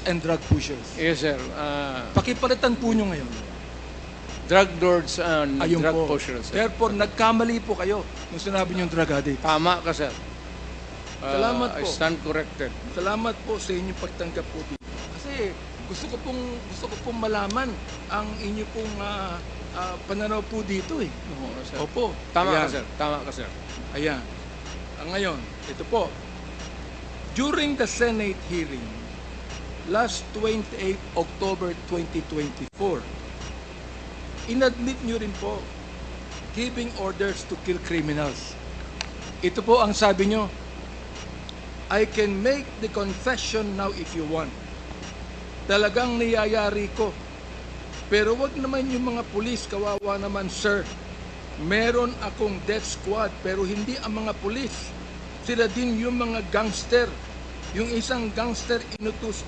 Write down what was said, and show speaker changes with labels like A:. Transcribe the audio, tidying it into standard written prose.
A: and drug pushers.
B: Yes, sir.
A: Pakipalitan po nyo ngayon.
B: Drug lords and
A: Ayun
B: drug
A: po.
B: pushers, sir.
A: Therefore, nagkamali po kayo nung sinabi nyo drug addict.
B: Tama ka, sir.
A: Salamat
B: I
A: po.
B: stand corrected.
A: Salamat po sa inyong pagtanggap po dito. Kasi gusto ko pong malaman ang inyo pong pananaw po dito eh.
B: Oo, sir.
A: Opo.
B: Tama
A: Ayan.
B: ka, sir. Tama ka, sir.
A: Ayan. Ngayon, ito po. During the Senate hearing, last 28 October 2024, inadmit nyo rin po giving orders to kill criminals. Ito po ang sabi nyo, I can make the confession now if you want. Talagang niyayari ko. Pero wag naman yung mga pulis, kawawa naman sir. Meron akong death squad pero hindi ang mga pulis. Sila din yung mga gangster. Yung isang gangster uutos